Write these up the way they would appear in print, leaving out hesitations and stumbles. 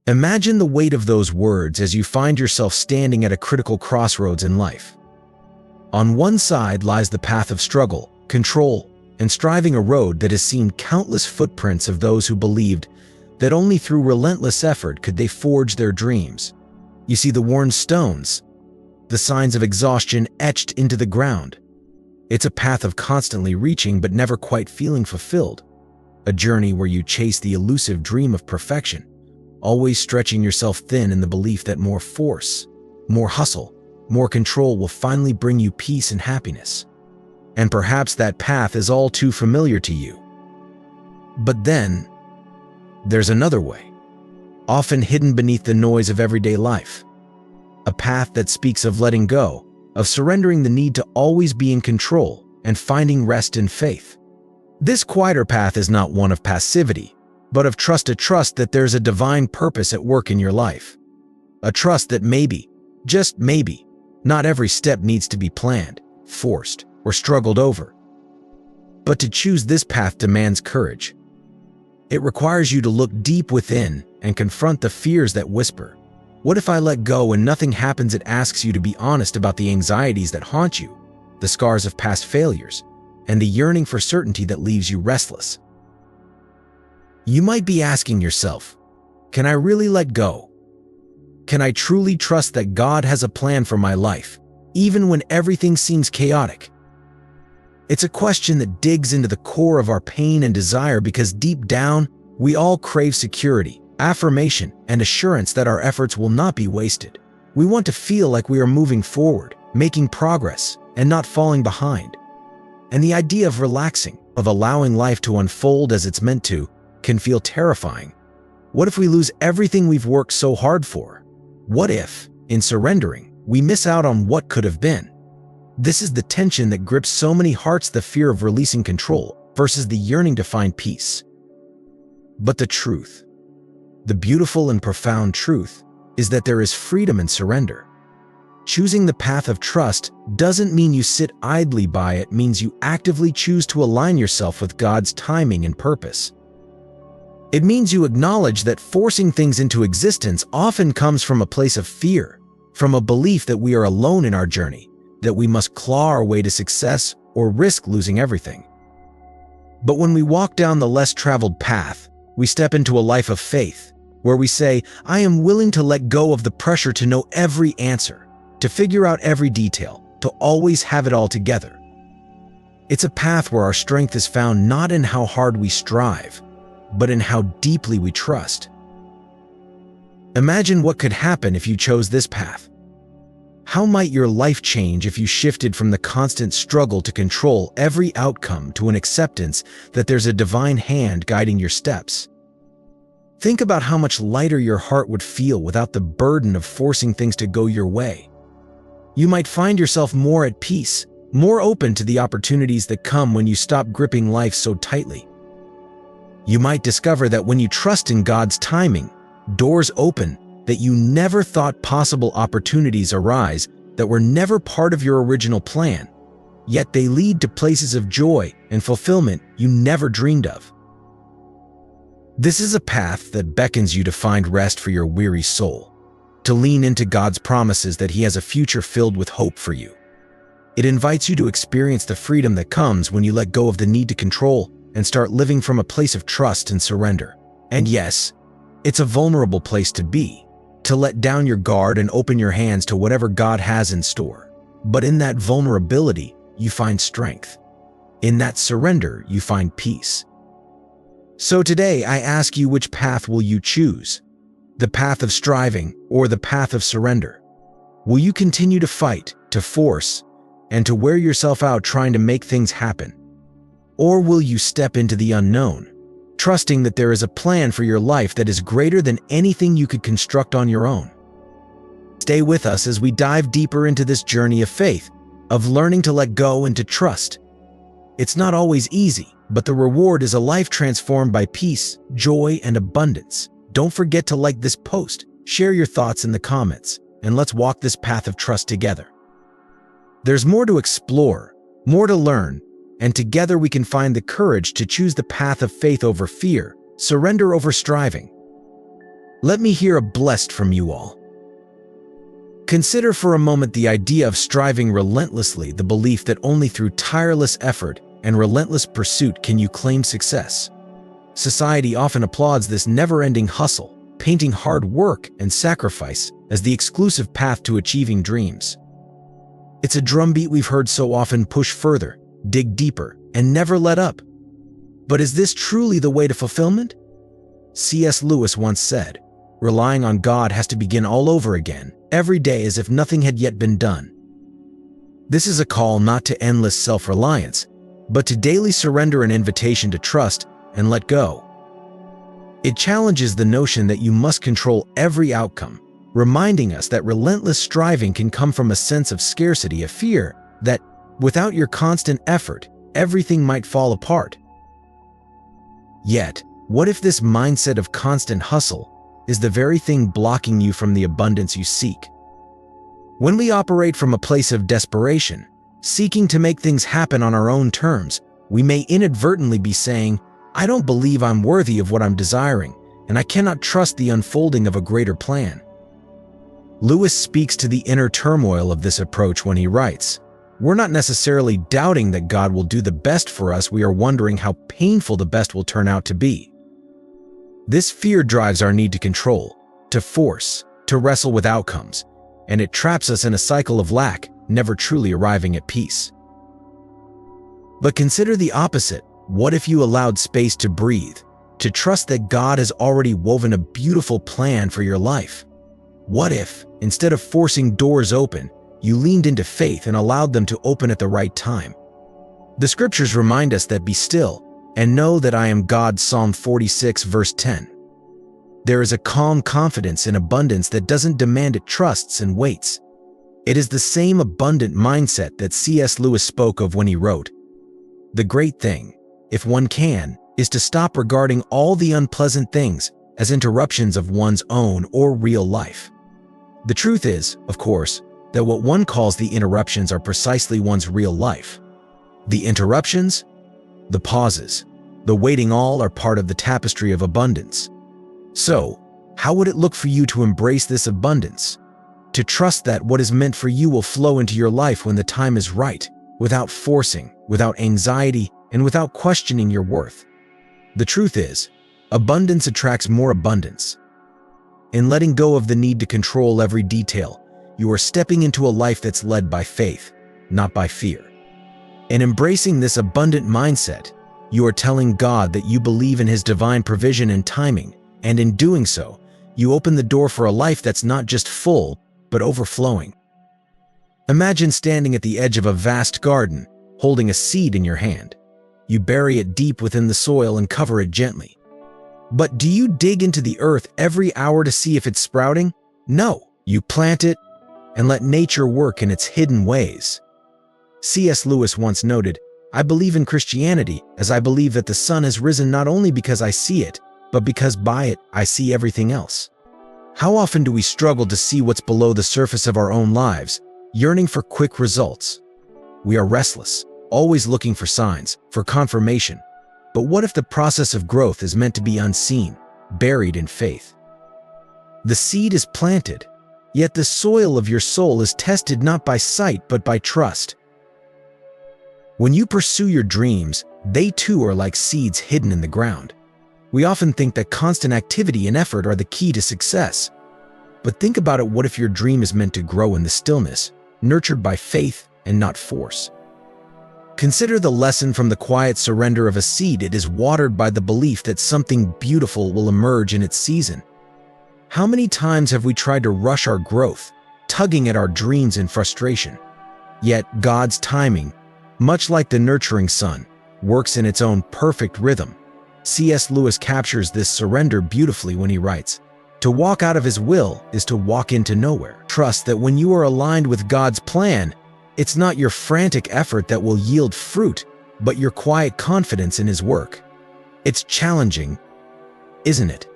Imagine the weight of those words as you find yourself standing at a critical crossroads in life. On one side lies the path of struggle, control, and striving, a road that has seen countless footprints of those who believed that only through relentless effort could they forge their dreams. You see the worn stones, the signs of exhaustion etched into the ground. It's a path of constantly reaching but never quite feeling fulfilled, a journey where you chase the elusive dream of perfection, always stretching yourself thin in the belief that more force, more hustle, more control will finally bring you peace and happiness. And perhaps that path is all too familiar to you. But then, there's another way, often hidden beneath the noise of everyday life. A path that speaks of letting go, of surrendering the need to always be in control and finding rest in faith. This quieter path is not one of passivity, but of trust, a trust that there's a divine purpose at work in your life. A trust that maybe, just maybe, not every step needs to be planned, forced, or struggled over. But to choose this path demands courage. It requires you to look deep within and confront the fears that whisper, "What if I let go and nothing happens?" It asks you to be honest about the anxieties that haunt you, the scars of past failures, and the yearning for certainty that leaves you restless. You might be asking yourself, can I really let go? Can I truly trust that God has a plan for my life, even when everything seems chaotic? It's a question that digs into the core of our pain and desire, because deep down, we all crave security, affirmation, and assurance that our efforts will not be wasted. We want to feel like we are moving forward, making progress, and not falling behind. And the idea of relaxing, of allowing life to unfold as it's meant to, can feel terrifying. What if we lose everything we've worked so hard for? What if, in surrendering, we miss out on what could have been? This is the tension that grips so many hearts, the fear of releasing control versus the yearning to find peace. But the truth, the beautiful and profound truth, is that there is freedom in surrender. Choosing the path of trust doesn't mean you sit idly by. It means you actively choose to align yourself with God's timing and purpose. It means you acknowledge that forcing things into existence often comes from a place of fear, from a belief that we are alone in our journey, that we must claw our way to success or risk losing everything. But when we walk down the less traveled path, we step into a life of faith, where we say, "I am willing to let go of the pressure to know every answer, to figure out every detail, to always have it all together." It's a path where our strength is found not in how hard we strive, but in how deeply we trust. Imagine what could happen if you chose this path. How might your life change if you shifted from the constant struggle to control every outcome to an acceptance that there's a divine hand guiding your steps? Think about how much lighter your heart would feel without the burden of forcing things to go your way. You might find yourself more at peace, more open to the opportunities that come when you stop gripping life so tightly. You might discover that when you trust in God's timing, doors open that you never thought possible, opportunities arise that were never part of your original plan, yet they lead to places of joy and fulfillment you never dreamed of. This is a path that beckons you to find rest for your weary soul, to lean into God's promises that He has a future filled with hope for you. It invites you to experience the freedom that comes when you let go of the need to control and start living from a place of trust and surrender. And yes, it's a vulnerable place to be, to let down your guard and open your hands to whatever God has in store. But in that vulnerability, you find strength. In that surrender, you find peace. So today, I ask you, which path will you choose? The path of striving or the path of surrender? Will you continue to fight, to force, and to wear yourself out trying to make things happen? Or will you step into the unknown, trusting that there is a plan for your life that is greater than anything you could construct on your own? Stay with us as we dive deeper into this journey of faith, of learning to let go and to trust. It's not always easy, but the reward is a life transformed by peace, joy, and abundance. Don't forget to like this post, share your thoughts in the comments, and let's walk this path of trust together. There's more to explore, more to learn, and together we can find the courage to choose the path of faith over fear, surrender over striving. Let me hear a blessed from you all. Consider for a moment the idea of striving relentlessly, the belief that only through tireless effort and relentless pursuit can you claim success. Society often applauds this never-ending hustle, painting hard work and sacrifice as the exclusive path to achieving dreams. It's a drumbeat we've heard so often: push further, dig deeper, and never let up. But is this truly the way to fulfillment? C.S. Lewis once said, "Relying on God has to begin all over again, every day as if nothing had yet been done." This is a call not to endless self-reliance, but to daily surrender, an invitation to trust and let go. It challenges the notion that you must control every outcome, reminding us that relentless striving can come from a sense of scarcity, a fear that, without your constant effort, everything might fall apart. Yet, what if this mindset of constant hustle is the very thing blocking you from the abundance you seek? When we operate from a place of desperation, seeking to make things happen on our own terms, we may inadvertently be saying, "I don't believe I'm worthy of what I'm desiring, and I cannot trust the unfolding of a greater plan." Lewis speaks to the inner turmoil of this approach when he writes, "We're not necessarily doubting that God will do the best for us, we are wondering how painful the best will turn out to be." This fear drives our need to control, to force, to wrestle with outcomes, and it traps us in a cycle of lack, never truly arriving at peace. But consider the opposite. What if you allowed space to breathe, to trust that God has already woven a beautiful plan for your life? What if, instead of forcing doors open, you leaned into faith and allowed them to open at the right time? The scriptures remind us that, "Be still and know that I am God," Psalm 46 verse 10. There is a calm confidence in abundance that doesn't demand, it trusts and waits. It is the same abundant mindset that C.S. Lewis spoke of when he wrote, "The great thing, if one can, is to stop regarding all the unpleasant things as interruptions of one's own or real life." The truth is, of course, that what one calls the interruptions are precisely one's real life. The interruptions, the pauses, the waiting, all are part of the tapestry of abundance. So, how would it look for you to embrace this abundance? To trust that what is meant for you will flow into your life when the time is right, without forcing, without anxiety, and without questioning your worth. The truth is, abundance attracts more abundance. In letting go of the need to control every detail, you are stepping into a life that's led by faith, not by fear. In embracing this abundant mindset, you are telling God that you believe in His divine provision and timing, and in doing so, you open the door for a life that's not just full, but overflowing. Imagine standing at the edge of a vast garden, holding a seed in your hand. You bury it deep within the soil and cover it gently. But do you dig into the earth every hour to see if it's sprouting? No, you plant it and let nature work in its hidden ways. C.S. Lewis once noted, "I believe in Christianity as I believe that the sun has risen not only because I see it, but because by it I see everything else." How often do we struggle to see what's below the surface of our own lives, yearning for quick results? We are restless, always looking for signs, for confirmation. But what if the process of growth is meant to be unseen, buried in faith? The seed is planted, yet the soil of your soul is tested not by sight but by trust. When you pursue your dreams, they too are like seeds hidden in the ground. We often think that constant activity and effort are the key to success. But think about it, what if your dream is meant to grow in the stillness, nurtured by faith and not force? Consider the lesson from the quiet surrender of a seed. It is watered by the belief that something beautiful will emerge in its season. How many times have we tried to rush our growth, tugging at our dreams in frustration? Yet God's timing, much like the nurturing sun, works in its own perfect rhythm. C.S. Lewis captures this surrender beautifully when he writes, "To walk out of His will is to walk into nowhere." Trust that when you are aligned with God's plan, it's not your frantic effort that will yield fruit, but your quiet confidence in His work. It's challenging, isn't it?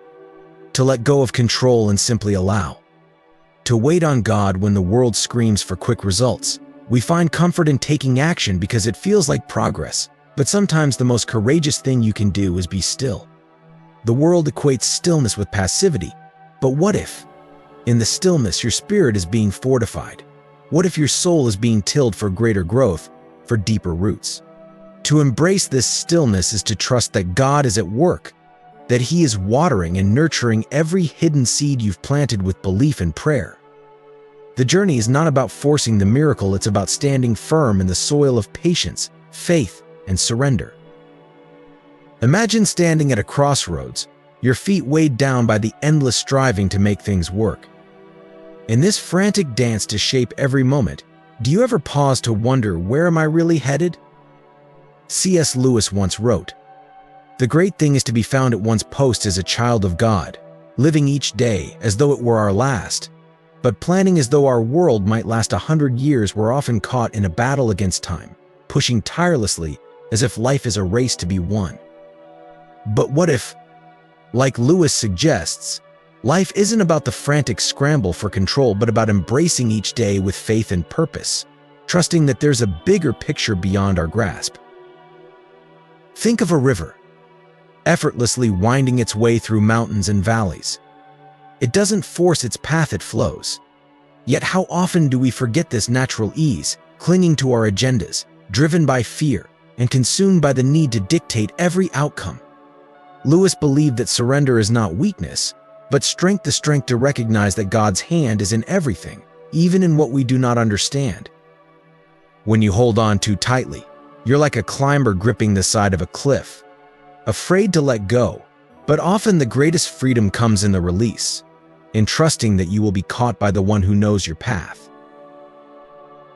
To let go of control and simply allow. To wait on God when the world screams for quick results. We find comfort in taking action because it feels like progress, but sometimes the most courageous thing you can do is be still. The world equates stillness with passivity, But what if, in the stillness, your spirit is being fortified? What if your soul is being tilled for greater growth, for deeper roots? To embrace this stillness is to trust that God is at work, that He is watering and nurturing every hidden seed you've planted with belief and prayer. The journey is not about forcing the miracle, it's about standing firm in the soil of patience, faith, and surrender. Imagine standing at a crossroads, your feet weighed down by the endless striving to make things work. In this frantic dance to shape every moment, do you ever pause to wonder, where am I really headed? C.S. Lewis once wrote, "The great thing is to be found at one's post as a child of God, living each day as though it were our last, but planning as though our world might last 100 years. We're often caught in a battle against time, pushing tirelessly as if life is a race to be won." But what if, like Lewis suggests, life isn't about the frantic scramble for control, but about embracing each day with faith and purpose, trusting that there's a bigger picture beyond our grasp? Think of a river, effortlessly winding its way through mountains and valleys. It doesn't force its path, it flows. Yet how often do we forget this natural ease, clinging to our agendas, driven by fear, and consumed by the need to dictate every outcome? Lewis believed that surrender is not weakness, but strength, the strength to recognize that God's hand is in everything, even in what we do not understand. When you hold on too tightly, you're like a climber gripping the side of a cliff, afraid to let go. But often the greatest freedom comes in the release, in trusting that you will be caught by the one who knows your path.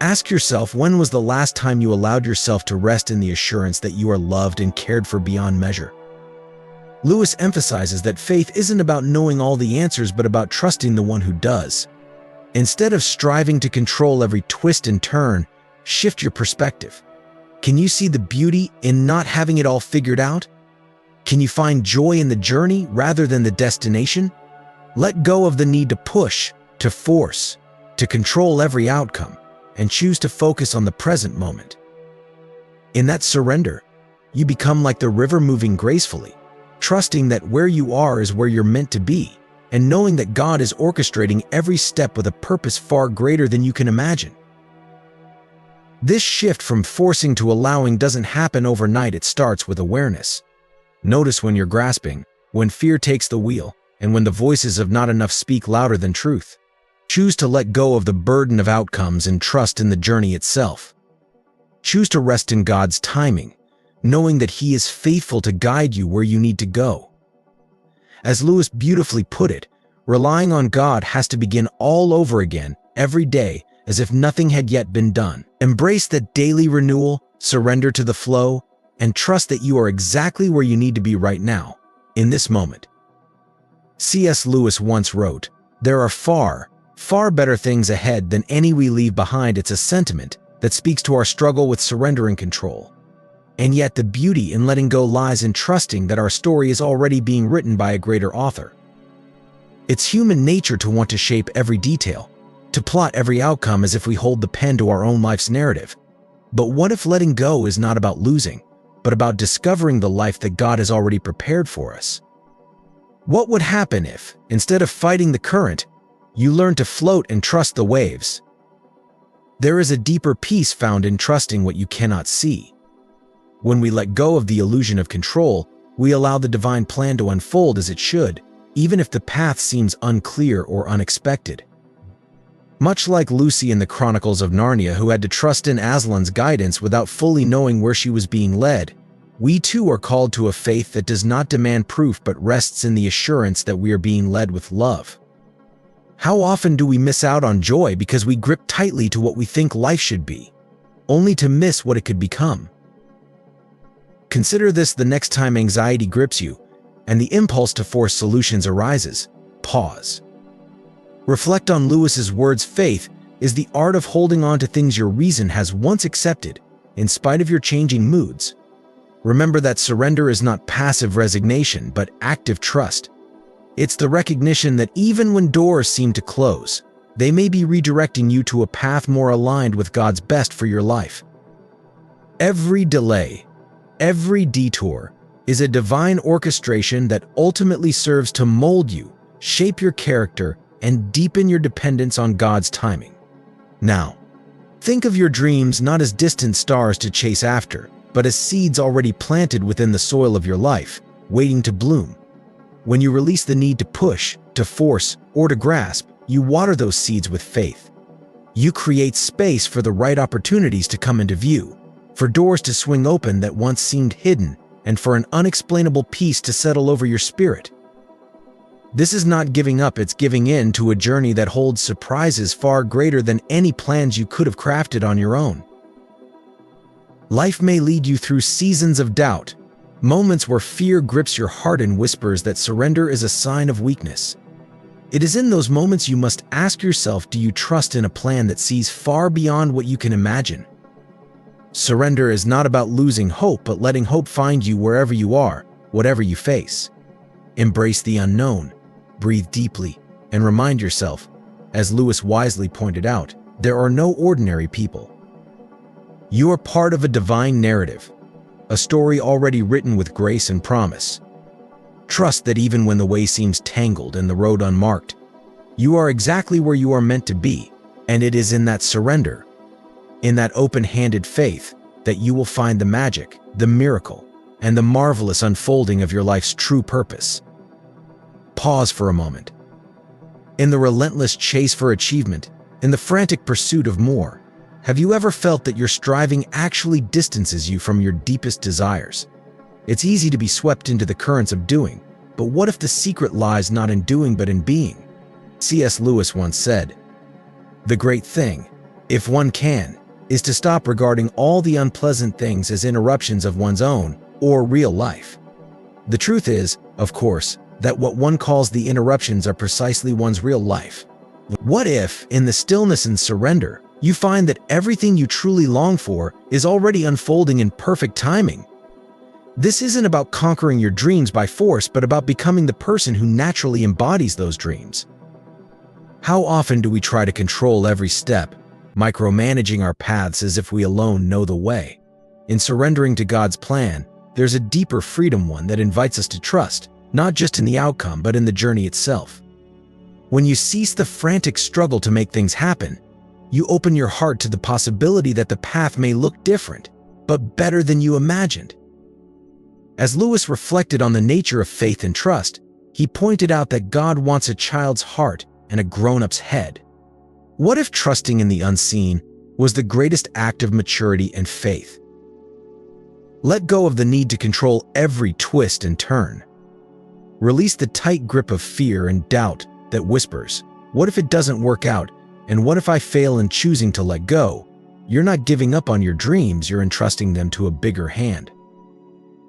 Ask yourself, when was the last time you allowed yourself to rest in the assurance that you are loved and cared for beyond measure? Lewis emphasizes that faith isn't about knowing all the answers, but about trusting the one who does. Instead of striving to control every twist and turn, shift your perspective. Can you see the beauty in not having it all figured out? Can you find joy in the journey rather than the destination? Let go of the need to push, to force, to control every outcome, and choose to focus on the present moment. In that surrender, you become like the river, moving gracefully, trusting that where you are is where you're meant to be, and knowing that God is orchestrating every step with a purpose far greater than you can imagine. This shift from forcing to allowing doesn't happen overnight. It starts with awareness. Notice when you're grasping, when fear takes the wheel, and when the voices of not enough speak louder than truth. Choose to let go of the burden of outcomes and trust in the journey itself. Choose to rest in God's timing, knowing that He is faithful to guide you where you need to go. As Lewis beautifully put it, relying on God has to begin all over again, every day, as if nothing had yet been done. Embrace that daily renewal, surrender to the flow, and trust that you are exactly where you need to be right now, in this moment. C.S. Lewis once wrote, "There are far, far better things ahead than any we leave behind." It's a sentiment that speaks to our struggle with surrender and control. And yet the beauty in letting go lies in trusting that our story is already being written by a greater author. It's human nature to want to shape every detail, to plot every outcome as if we hold the pen to our own life's narrative. But what if letting go is not about losing, but about discovering the life that God has already prepared for us? What would happen if, instead of fighting the current, you learn to float and trust the waves? There is a deeper peace found in trusting what you cannot see. When we let go of the illusion of control, we allow the divine plan to unfold as it should, even if the path seems unclear or unexpected. Much like Lucy in the Chronicles of Narnia, who had to trust in Aslan's guidance without fully knowing where she was being led, we too are called to a faith that does not demand proof but rests in the assurance that we are being led with love. How often do we miss out on joy because we grip tightly to what we think life should be, only to miss what it could become? Consider this: the next time anxiety grips you and the impulse to force solutions arises, pause. Reflect on Lewis's words. Faith is the art of holding on to things your reason has once accepted, in spite of your changing moods. Remember that surrender is not passive resignation, but active trust. It's the recognition that even when doors seem to close, they may be redirecting you to a path more aligned with God's best for your life. Every delay, every detour, is a divine orchestration that ultimately serves to mold you shape your character, and deepen your dependence on God's timing. Now, think of your dreams not as distant stars to chase after, but as seeds already planted within the soil of your life, waiting to bloom. When you release the need to push, to force, or to grasp, you water those seeds with faith. You create space for the right opportunities to come into view, for doors to swing open that once seemed hidden, and for an unexplainable peace to settle over your spirit. This is not giving up, it's giving in to a journey that holds surprises far greater than any plans you could have crafted on your own. Life may lead you through seasons of doubt, moments where fear grips your heart and whispers that surrender is a sign of weakness. It is in those moments you must ask yourself, do you trust in a plan that sees far beyond what you can imagine? Surrender is not about losing hope, but letting hope find you wherever you are, whatever you face. Embrace the unknown, breathe deeply, and remind yourself, as Lewis wisely pointed out, there are no ordinary people. You are part of a divine narrative, a story already written with grace and promise. Trust that even when the way seems tangled and the road unmarked, you are exactly where you are meant to be, and it is in that surrender, in that open-handed faith, that you will find the magic, the miracle, and the marvelous unfolding of your life's true purpose. Pause for a moment. In the relentless chase for achievement, in the frantic pursuit of more, have you ever felt that your striving actually distances you from your deepest desires? It's easy to be swept into the currents of doing, but what if the secret lies not in doing but in being? C.S. Lewis once said, "The great thing, if one can, is to stop regarding all the unpleasant things as interruptions of one's own or real life." The truth is, of course, that what one calls the interruptions are precisely one's real life. What if, in the stillness and surrender, you find that everything you truly long for is already unfolding in perfect timing? This isn't about conquering your dreams by force, but about becoming the person who naturally embodies those dreams. How often do we try to control every step, micromanaging our paths as if we alone know the way? In surrendering to God's plan, there's a deeper freedom, one that invites us to trust, not just in the outcome, but in the journey itself. When you cease the frantic struggle to make things happen, you open your heart to the possibility that the path may look different, but better than you imagined. As Lewis reflected on the nature of faith and trust, he pointed out that God wants a child's heart and a grown-up's head. What if trusting in the unseen was the greatest act of maturity and faith? Let go of the need to control every twist and turn. Release the tight grip of fear and doubt that whispers, "What if it doesn't work out? And what if I fail?" In choosing to let go, you're not giving up on your dreams, you're entrusting them to a bigger hand.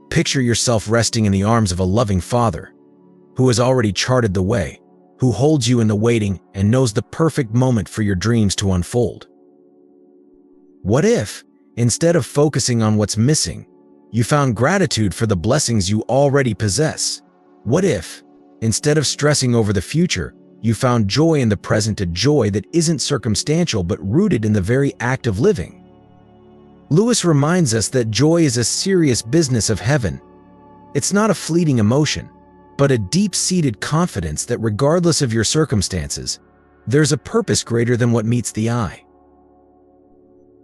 Picture yourself resting in the arms of a loving Father who has already charted the way, who holds you in the waiting and knows the perfect moment for your dreams to unfold. What if, instead of focusing on what's missing, you found gratitude for the blessings you already possess? What if, instead of stressing over the future, you found joy in the present, a joy that isn't circumstantial but rooted in the very act of living? Lewis reminds us that joy is a serious business of heaven. It's not a fleeting emotion, but a deep-seated confidence that regardless of your circumstances, there's a purpose greater than what meets the eye.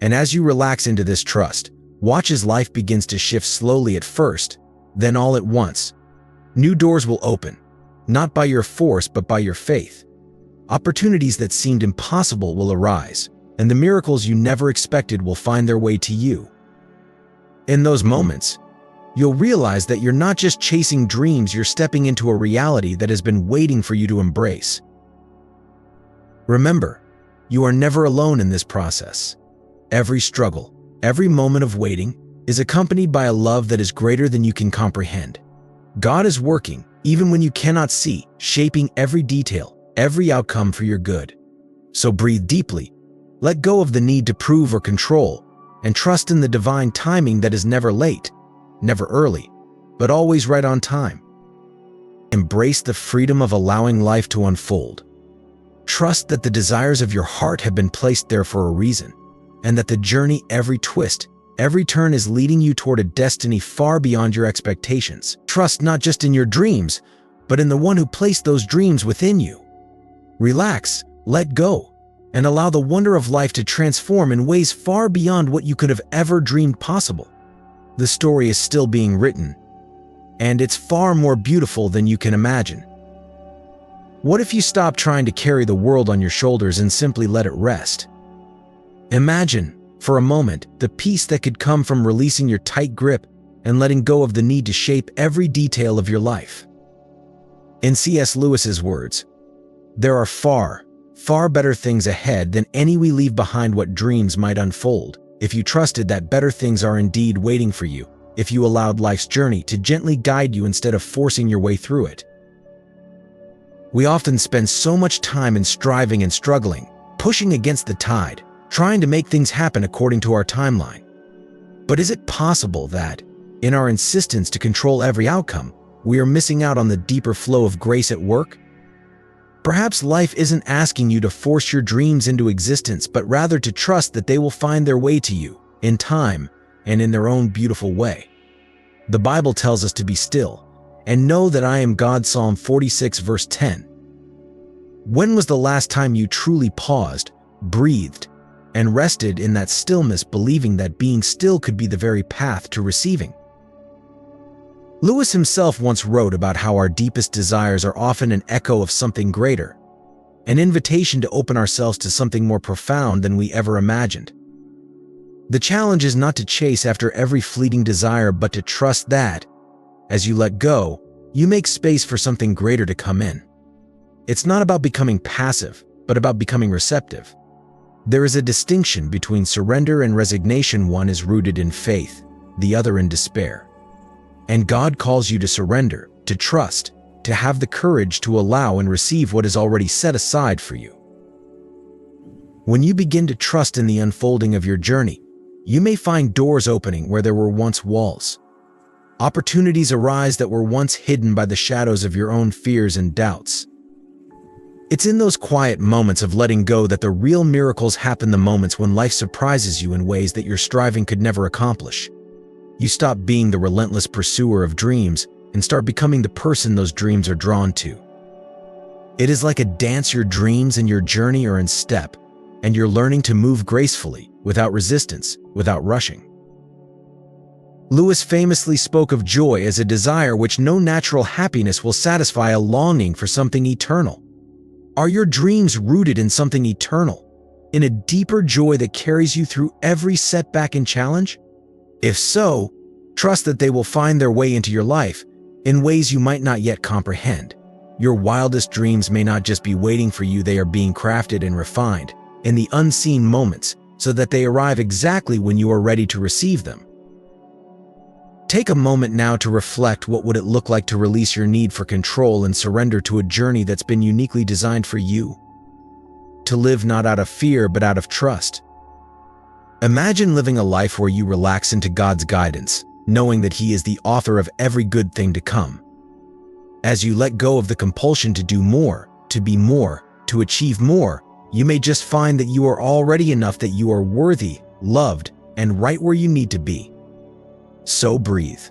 And as you relax into this trust, watch as life begins to shift slowly at first, then all at once. New doors will open, not by your force but by your faith. Opportunities that seemed impossible will arise, and the miracles you never expected will find their way to you. In those moments, you'll realize that you're not just chasing dreams, you're stepping into a reality that has been waiting for you to embrace. Remember, you are never alone in this process. Every struggle, every moment of waiting, is accompanied by a love that is greater than you can comprehend. God is working, even when you cannot see, shaping every detail, every outcome for your good. So breathe deeply, let go of the need to prove or control, and trust in the divine timing that is never late, never early, but always right on time. Embrace the freedom of allowing life to unfold. Trust that the desires of your heart have been placed there for a reason, and that the journey, every twist, every turn is leading you toward a destiny far beyond your expectations. Trust not just in your dreams, but in the one who placed those dreams within you. Relax, let go, and allow the wonder of life to transform in ways far beyond what you could have ever dreamed possible. The story is still being written, and it's far more beautiful than you can imagine. What if you stop trying to carry the world on your shoulders and simply let it rest? Imagine, for a moment, the peace that could come from releasing your tight grip and letting go of the need to shape every detail of your life. In C.S. Lewis's words, "There are far, far better things ahead than any we leave behind. What dreams might unfold if you trusted that better things are indeed waiting for you, if you allowed life's journey to gently guide you instead of forcing your way through it." We often spend so much time in striving and struggling, pushing against the tide, trying to make things happen according to our timeline. But is it possible that, in our insistence to control every outcome, we are missing out on the deeper flow of grace at work? Perhaps life isn't asking you to force your dreams into existence, but rather to trust that they will find their way to you, in time and in their own beautiful way. The Bible tells us to be still and know that I am God, Psalm 46 verse 10. When was the last time you truly paused, breathed, and rested in that stillness, believing that being still could be the very path to receiving? Lewis himself once wrote about how our deepest desires are often an echo of something greater, an invitation to open ourselves to something more profound than we ever imagined. The challenge is not to chase after every fleeting desire, but to trust that, as you let go, you make space for something greater to come in. It's not about becoming passive, but about becoming receptive. There is a distinction between surrender and resignation. One is rooted in faith, the other in despair. And God calls you to surrender, to trust, to have the courage to allow and receive what is already set aside for you. When you begin to trust in the unfolding of your journey, you may find doors opening where there were once walls. Opportunities arise that were once hidden by the shadows of your own fears and doubts. It's in those quiet moments of letting go that the real miracles happen, the moments when life surprises you in ways that your striving could never accomplish. You stop being the relentless pursuer of dreams and start becoming the person those dreams are drawn to. It is like a dance. Your dreams and your journey are in step, and you're learning to move gracefully, without resistance, without rushing. Lewis famously spoke of joy as a desire which no natural happiness will satisfy, a longing for something eternal. Are your dreams rooted in something eternal, in a deeper joy that carries you through every setback and challenge? If so, trust that they will find their way into your life in ways you might not yet comprehend. Your wildest dreams may not just be waiting for you, they are being crafted and refined in the unseen moments so that they arrive exactly when you are ready to receive them. Take a moment now to reflect. What would it look like to release your need for control and surrender to a journey that's been uniquely designed for you? To live not out of fear, but out of trust. Imagine living a life where you relax into God's guidance, knowing that He is the author of every good thing to come. As you let go of the compulsion to do more, to be more, to achieve more, you may just find that you are already enough, that you are worthy, loved, and right where you need to be. So breathe.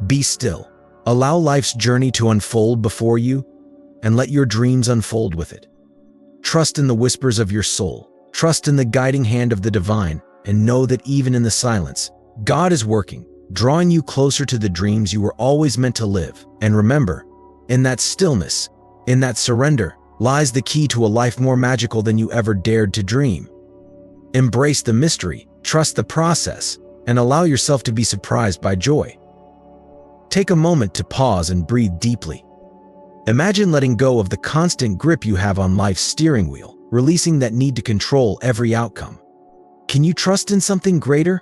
Be still. Allow life's journey to unfold before you, and let your dreams unfold with it. Trust in the whispers of your soul. Trust in the guiding hand of the divine, and know that even in the silence, God is working, drawing you closer to the dreams you were always meant to live. And remember, in that stillness, in that surrender, lies the key to a life more magical than you ever dared to dream. Embrace the mystery, trust the process, and allow yourself to be surprised by joy. Take a moment to pause and breathe deeply. Imagine letting go of the constant grip you have on life's steering wheel, releasing that need to control every outcome. Can you trust in something greater?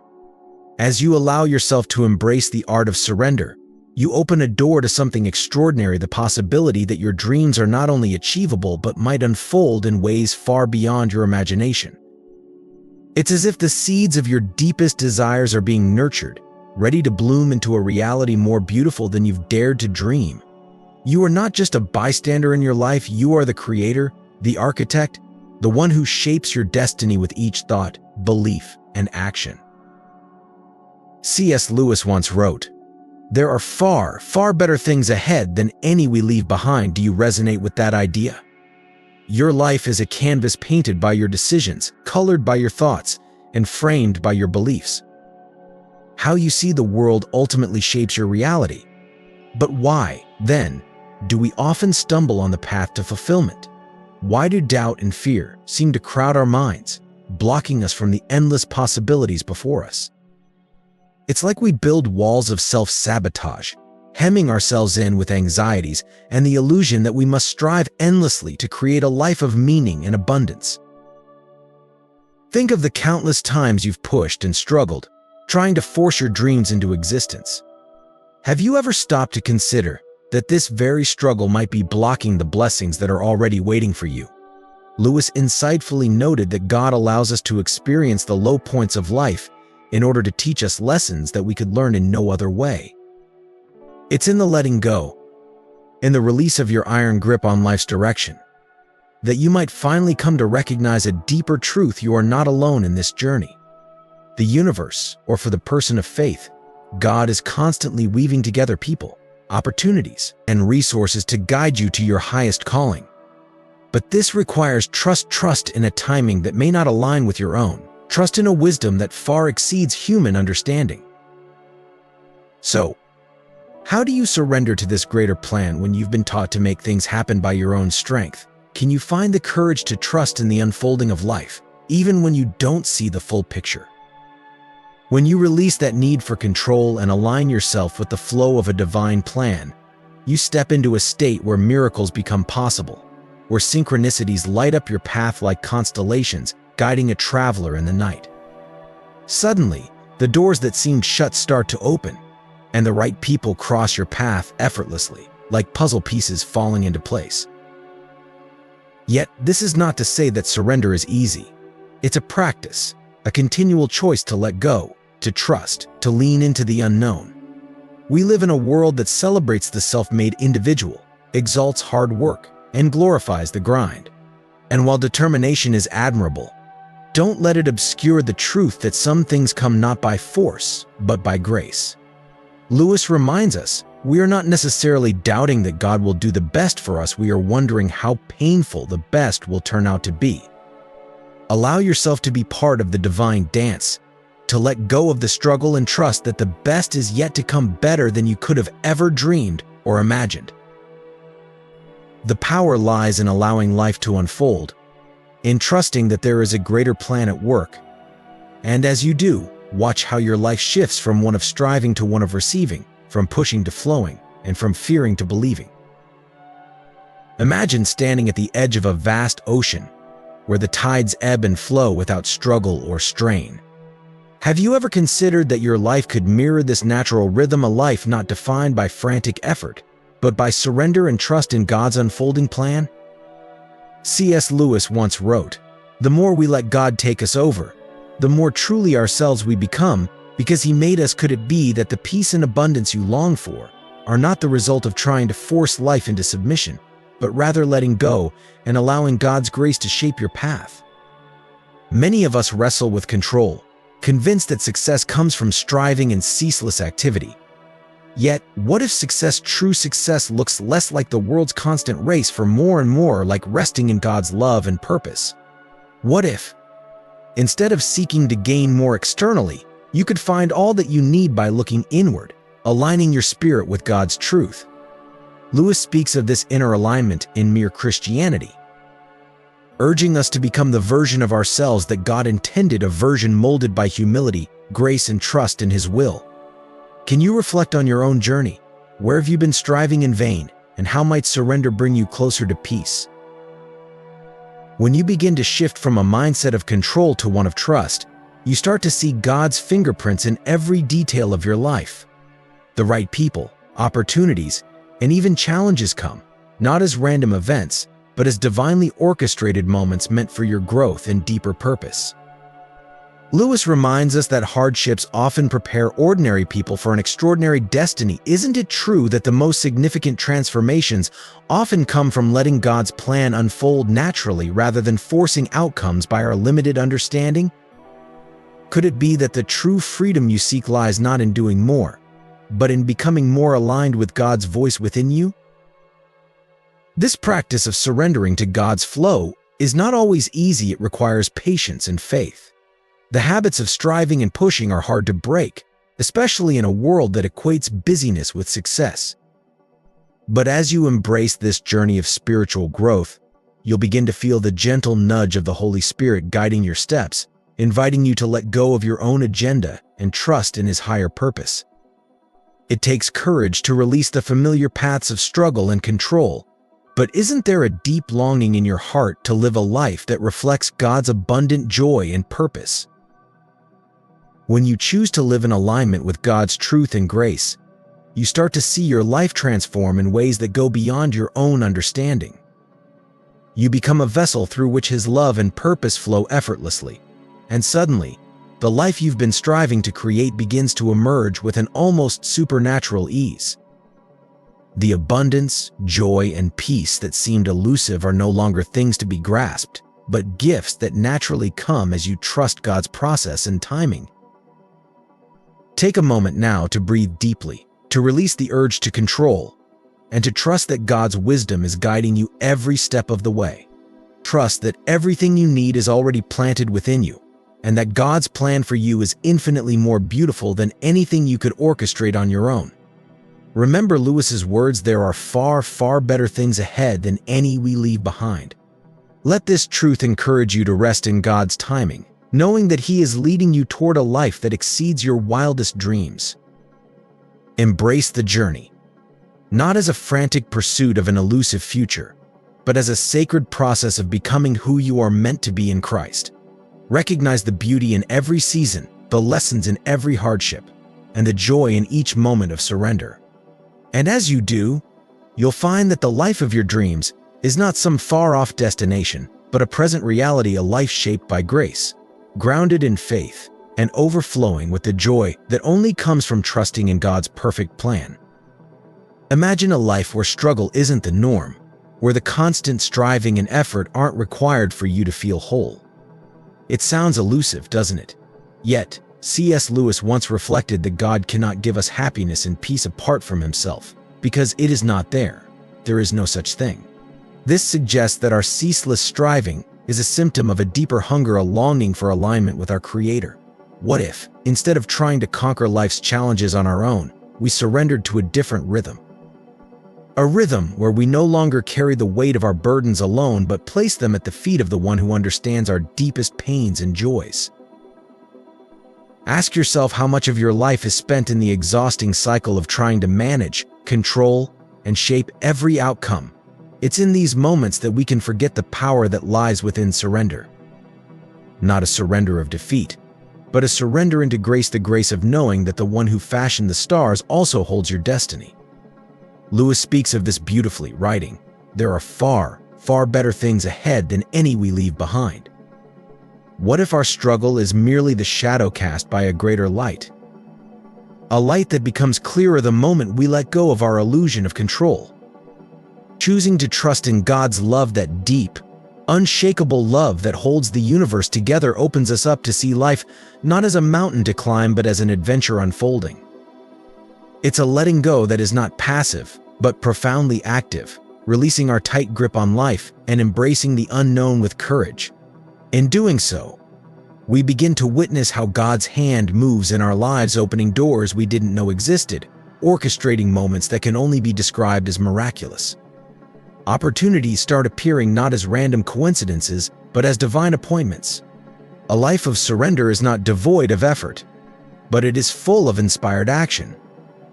As you allow yourself to embrace the art of surrender, you open a door to something extraordinary, the possibility that your dreams are not only achievable but might unfold in ways far beyond your imagination. It's as if the seeds of your deepest desires are being nurtured, ready to bloom into a reality more beautiful than you've dared to dream. You are not just a bystander in your life, you are the creator, the architect, the one who shapes your destiny with each thought, belief, and action. C.S. Lewis once wrote, There are far, far better things ahead than any we leave behind. Do you resonate with that idea? Your life is a canvas painted by your decisions, colored by your thoughts, and framed by your beliefs. How you see the world ultimately shapes your reality. But why, then, do we often stumble on the path to fulfillment? Why do doubt and fear seem to crowd our minds, blocking us from the endless possibilities before us? It's like we build walls of self-sabotage, hemming ourselves in with anxieties and the illusion that we must strive endlessly to create a life of meaning and abundance. Think of the countless times you've pushed and struggled, trying to force your dreams into existence. Have you ever stopped to consider that this very struggle might be blocking the blessings that are already waiting for you? Lewis insightfully noted that God allows us to experience the low points of life in order to teach us lessons that we could learn in no other way. It's in the letting go, in the release of your iron grip on life's direction, that you might finally come to recognize a deeper truth: you are not alone in this journey. The universe, or for the person of faith, God is constantly weaving together people, opportunities, and resources to guide you to your highest calling. But this requires trust in a timing that may not align with your own. Trust in a wisdom that far exceeds human understanding. So, how do you surrender to this greater plan when you've been taught to make things happen by your own strength? Can you find the courage to trust in the unfolding of life, even when you don't see the full picture? When you release that need for control and align yourself with the flow of a divine plan, you step into a state where miracles become possible, where synchronicities light up your path like constellations, guiding a traveler in the night. Suddenly, the doors that seemed shut start to open, and the right people cross your path effortlessly, like puzzle pieces falling into place. Yet, this is not to say that surrender is easy. It's a practice, a continual choice to let go, to trust, to lean into the unknown. We live in a world that celebrates the self-made individual, exalts hard work, and glorifies the grind. And while determination is admirable, don't let it obscure the truth that some things come not by force, but by grace. Lewis reminds us, we are not necessarily doubting that God will do the best for us, we are wondering how painful the best will turn out to be. Allow yourself to be part of the divine dance, to let go of the struggle and trust that the best is yet to come, better than you could have ever dreamed or imagined. The power lies in allowing life to unfold, in trusting that there is a greater plan at work. And as you do, watch how your life shifts from one of striving to one of receiving, from pushing to flowing, and from fearing to believing. Imagine standing at the edge of a vast ocean, where the tides ebb and flow without struggle or strain. Have you ever considered that your life could mirror this natural rhythm, a life not defined by frantic effort, but by surrender and trust in God's unfolding plan? C.S. Lewis once wrote, "The more we let God take us over, the more truly ourselves we become, because He made us." Could it be that the peace and abundance you long for are not the result of trying to force life into submission, but rather letting go and allowing God's grace to shape your path? Many of us wrestle with control, convinced that success comes from striving and ceaseless activity. Yet, what if true success looks less like the world's constant race for more and more, like resting in God's love and purpose? What if, instead of seeking to gain more externally, you could find all that you need by looking inward, aligning your spirit with God's truth? Lewis speaks of this inner alignment in Mere Christianity, urging us to become the version of ourselves that God intended, a version molded by humility, grace, and trust in His will. Can you reflect on your own journey? Where have you been striving in vain, and how might surrender bring you closer to peace? When you begin to shift from a mindset of control to one of trust, you start to see God's fingerprints in every detail of your life. The right people, opportunities, and even challenges come, not as random events, but as divinely orchestrated moments meant for your growth and deeper purpose. Lewis reminds us that hardships often prepare ordinary people for an extraordinary destiny. Isn't it true that the most significant transformations often come from letting God's plan unfold naturally rather than forcing outcomes by our limited understanding? Could it be that the true freedom you seek lies not in doing more, but in becoming more aligned with God's voice within you? This practice of surrendering to God's flow is not always easy. It requires patience and faith. The habits of striving and pushing are hard to break, especially in a world that equates busyness with success. But as you embrace this journey of spiritual growth, you'll begin to feel the gentle nudge of the Holy Spirit guiding your steps, inviting you to let go of your own agenda and trust in His higher purpose. It takes courage to release the familiar paths of struggle and control, but isn't there a deep longing in your heart to live a life that reflects God's abundant joy and purpose? When you choose to live in alignment with God's truth and grace, you start to see your life transform in ways that go beyond your own understanding. You become a vessel through which His love and purpose flow effortlessly, and suddenly, the life you've been striving to create begins to emerge with an almost supernatural ease. The abundance, joy, and peace that seemed elusive are no longer things to be grasped, but gifts that naturally come as you trust God's process and timing. Take a moment now to breathe deeply, to release the urge to control, and to trust that God's wisdom is guiding you every step of the way. Trust that everything you need is already planted within you, and that God's plan for you is infinitely more beautiful than anything you could orchestrate on your own. Remember Lewis's words, "There are far, far better things ahead than any we leave behind." Let this truth encourage you to rest in God's timing, knowing that He is leading you toward a life that exceeds your wildest dreams. Embrace the journey, not as a frantic pursuit of an elusive future, but as a sacred process of becoming who you are meant to be in Christ. Recognize the beauty in every season, the lessons in every hardship, and the joy in each moment of surrender. And as you do, you'll find that the life of your dreams is not some far-off destination, but a present reality, a life shaped by grace, grounded in faith, and overflowing with the joy that only comes from trusting in God's perfect plan. Imagine a life where struggle isn't the norm, where the constant striving and effort aren't required for you to feel whole. It sounds elusive, doesn't it? Yet, C.S. Lewis once reflected that God cannot give us happiness and peace apart from Himself, because it is not there. There is no such thing. This suggests that our ceaseless striving is a symptom of a deeper hunger, a longing for alignment with our Creator. What if, instead of trying to conquer life's challenges on our own, we surrendered to a different rhythm? A rhythm where we no longer carry the weight of our burdens alone, but place them at the feet of the one who understands our deepest pains and joys. Ask yourself how much of your life is spent in the exhausting cycle of trying to manage, control, and shape every outcome. It's in these moments that we can forget the power that lies within surrender. Not a surrender of defeat, but a surrender into grace, the grace of knowing that the one who fashioned the stars also holds your destiny. Lewis speaks of this beautifully, writing, "There are far, far better things ahead than any we leave behind." What if our struggle is merely the shadow cast by a greater light? A light that becomes clearer the moment we let go of our illusion of control. Choosing to trust in God's love, that deep, unshakable love that holds the universe together, opens us up to see life not as a mountain to climb, but as an adventure unfolding. It's a letting go that is not passive, but profoundly active, releasing our tight grip on life and embracing the unknown with courage. In doing so, we begin to witness how God's hand moves in our lives, opening doors we didn't know existed, orchestrating moments that can only be described as miraculous. Opportunities start appearing not as random coincidences, but as divine appointments. A life of surrender is not devoid of effort, but it is full of inspired action,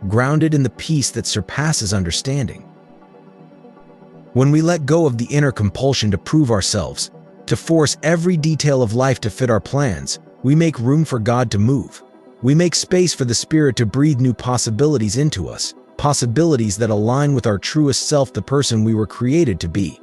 grounded in the peace that surpasses understanding. When we let go of the inner compulsion to prove ourselves, to force every detail of life to fit our plans, we make room for God to move. We make space for the Spirit to breathe new possibilities into us, possibilities that align with our truest self, the person we were created to be.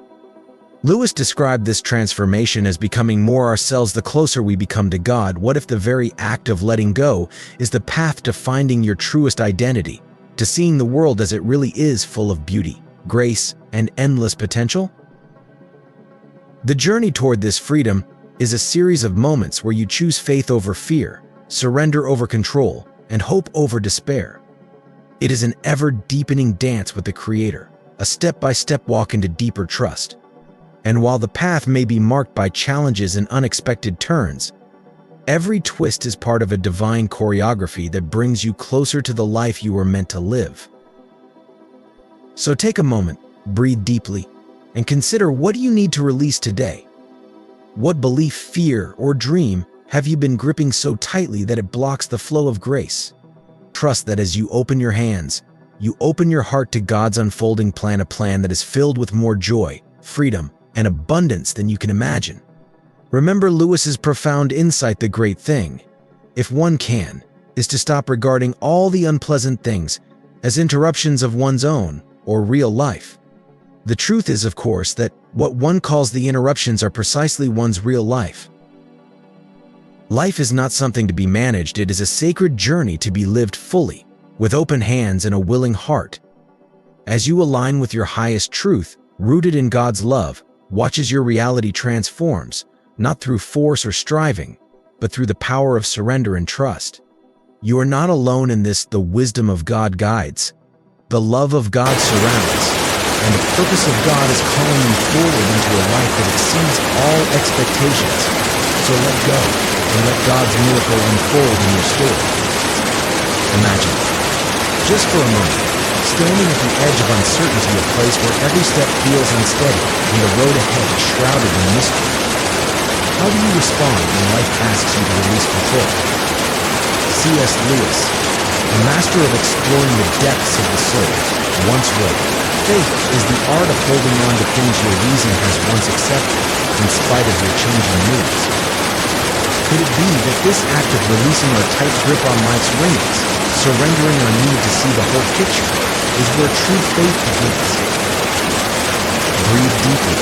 Lewis described this transformation as becoming more ourselves the closer we become to God. What if the very act of letting go is the path to finding your truest identity, to seeing the world as it really is, full of beauty, grace, and endless potential? The journey toward this freedom is a series of moments where you choose faith over fear, surrender over control, and hope over despair. It is an ever-deepening dance with the Creator, a step-by-step walk into deeper trust. And while the path may be marked by challenges and unexpected turns, every twist is part of a divine choreography that brings you closer to the life you were meant to live. So take a moment, breathe deeply, and consider, what do you need to release today? What belief, fear, or dream have you been gripping so tightly that it blocks the flow of grace? Trust that as you open your hands, you open your heart to God's unfolding plan, a plan that is filled with more joy, freedom, and abundance than you can imagine. Remember Lewis's profound insight: the great thing, if one can, is to stop regarding all the unpleasant things as interruptions of one's own or real life. The truth is, of course, that what one calls the interruptions are precisely one's real life. Life is not something to be managed, it is a sacred journey to be lived fully, with open hands and a willing heart. As you align with your highest truth, rooted in God's love, watch as your reality transforms, not through force or striving, but through the power of surrender and trust. You are not alone in this. The wisdom of God guides, the love of God surrounds, and the purpose of God is calling you forward into a life that exceeds all expectations. So let go and let God's miracle unfold in your story. Imagine, just for a moment, standing at the edge of uncertainty, a place where every step feels unsteady and the road ahead is shrouded in mystery. How do you respond when life asks you to release control? C.S. Lewis, a master of exploring the depths of the soul, once wrote, "Faith is the art of holding on to things your reason has once accepted, in spite of your changing moods." Could it be that this act of releasing our tight grip on life's reins, surrendering our need to see the whole picture, is where true faith begins? Breathe deeply,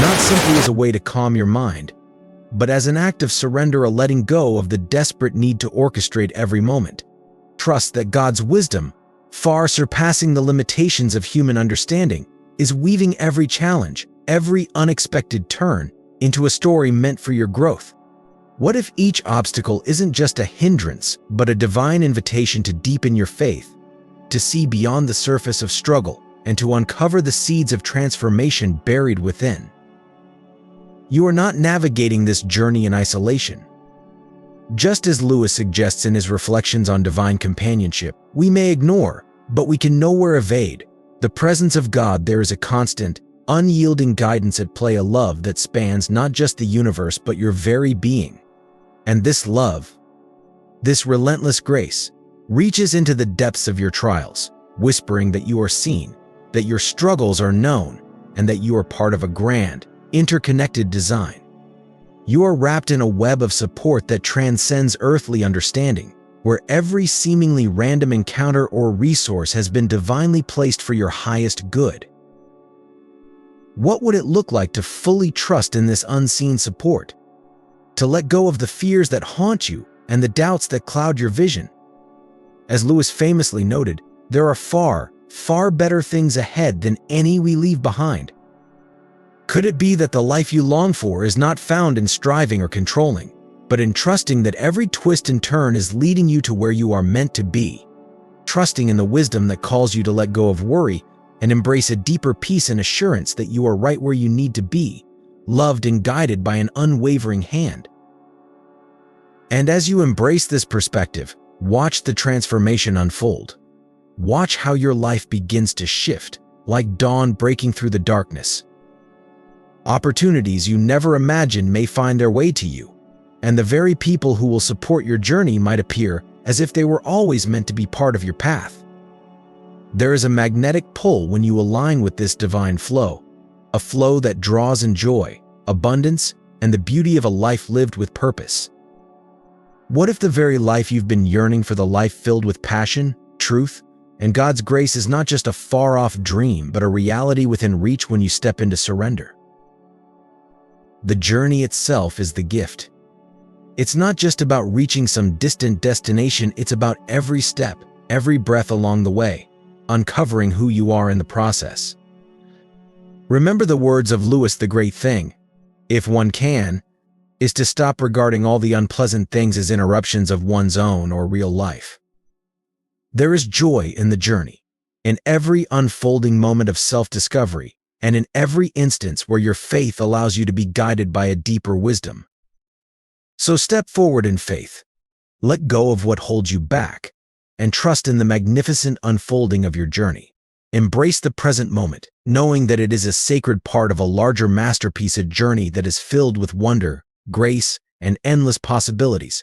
not simply as a way to calm your mind, but as an act of surrender, a letting go of the desperate need to orchestrate every moment. Trust that God's wisdom, far surpassing the limitations of human understanding, is weaving every challenge, every unexpected turn, into a story meant for your growth. What if each obstacle isn't just a hindrance, but a divine invitation to deepen your faith, to see beyond the surface of struggle, and to uncover the seeds of transformation buried within? You are not navigating this journey in isolation. Just as Lewis suggests in his reflections on divine companionship, we may ignore, but we can nowhere evade, the presence of God. There is a constant, unyielding guidance at play, a love that spans not just the universe but your very being. And this love, this relentless grace, reaches into the depths of your trials, whispering that you are seen, that your struggles are known, and that you are part of a grand, interconnected design. You are wrapped in a web of support that transcends earthly understanding, where every seemingly random encounter or resource has been divinely placed for your highest good. What would it look like to fully trust in this unseen support? To let go of the fears that haunt you and the doubts that cloud your vision? As Lewis famously noted, there are far, far better things ahead than any we leave behind. Could it be that the life you long for is not found in striving or controlling, but in trusting that every twist and turn is leading you to where you are meant to be? Trusting in the wisdom that calls you to let go of worry and embrace a deeper peace and assurance that you are right where you need to be, loved and guided by an unwavering hand. And as you embrace this perspective, watch the transformation unfold. Watch how your life begins to shift, like dawn breaking through the darkness. Opportunities you never imagined may find their way to you, and the very people who will support your journey might appear as if they were always meant to be part of your path. There is a magnetic pull when you align with this divine flow, a flow that draws in joy, abundance, and the beauty of a life lived with purpose. What if the very life you've been yearning for, the life filled with passion, truth, and God's grace, is not just a far-off dream, but a reality within reach when you step into surrender? The journey itself is the gift. It's not just about reaching some distant destination, it's about every step, every breath along the way, uncovering who you are in the process. Remember the words of Lewis: the great thing, if one can, is to stop regarding all the unpleasant things as interruptions of one's own or real life. There is joy in the journey, in every unfolding moment of self-discovery, and in every instance where your faith allows you to be guided by a deeper wisdom. So step forward in faith, let go of what holds you back, and trust in the magnificent unfolding of your journey. Embrace the present moment, knowing that it is a sacred part of a larger masterpiece, a journey that is filled with wonder, grace, and endless possibilities.